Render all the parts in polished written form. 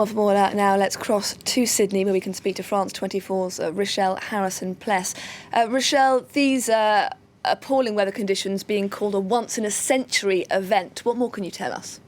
Well, for more now, let's cross to Sydney, where we can speak to France 24's Rochelle Harrison-Pless. Rochelle, these appalling weather conditions being called a once-in-a-century event. What more can you tell us?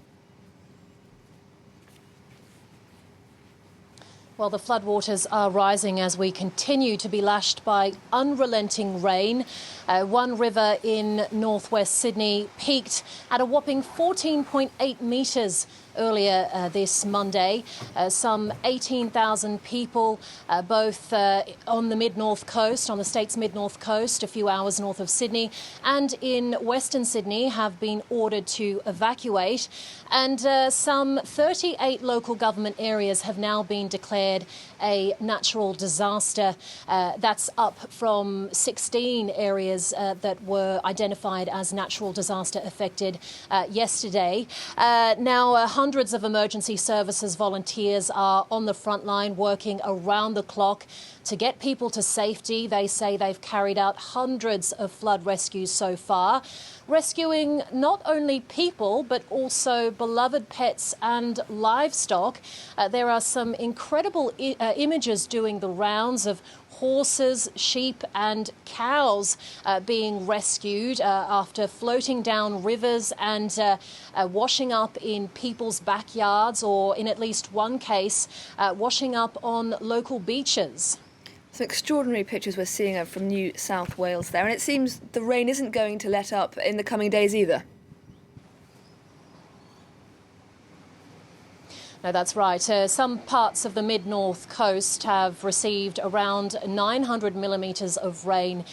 Well, the floodwaters are rising as we continue to be lashed by unrelenting rain. One river in northwest Sydney peaked at a whopping 14.8 metres earlier this Monday. Some 18,000 people, both on the mid-north coast, on the state's mid-north coast, a few hours north of Sydney, and in Western Sydney, have been ordered to evacuate. And some 38 local government areas have now been declared a natural disaster. That's up from 16 areas that were identified as natural disaster affected yesterday. Now, hundreds of emergency services volunteers are on the front line working around the clock to get people to safety. They say they've carried out hundreds of flood rescues so far, rescuing not only people but also beloved pets and livestock. There are some incredible images doing the rounds of horses, sheep and cows being rescued after floating down rivers and washing up in people's backyards, or in at least one case, washing up on local beaches. Some extraordinary pictures we're seeing from New South Wales there, and it seems the rain isn't going to let up in the coming days either. No, that's right. Some parts of the mid-north coast have received around 900 millimetres of rain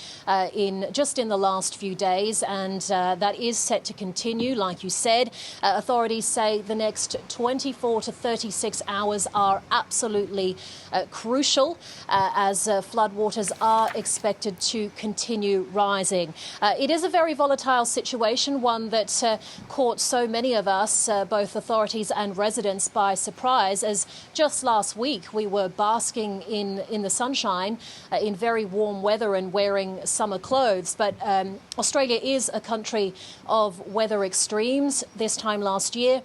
in the last few days, and that is set to continue, like you said. Authorities say the next 24 to 36 hours are absolutely crucial as floodwaters are expected to continue rising. It is a very volatile situation, one that caught so many of us, both authorities and residents, by surprise, as just last week we were basking in the sunshine in very warm weather and wearing summer clothes. But Australia is a country of weather extremes. This time last year,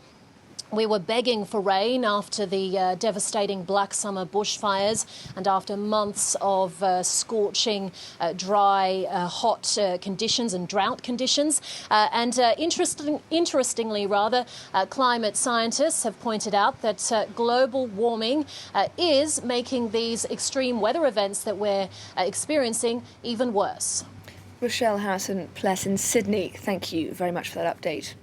we were begging for rain after the devastating Black Summer bushfires and after months of scorching, dry, hot conditions and drought conditions. Interestingly, climate scientists have pointed out that global warming is making these extreme weather events that we're experiencing even worse. Rochelle Harrison-Pless in Sydney, thank you very much for that update.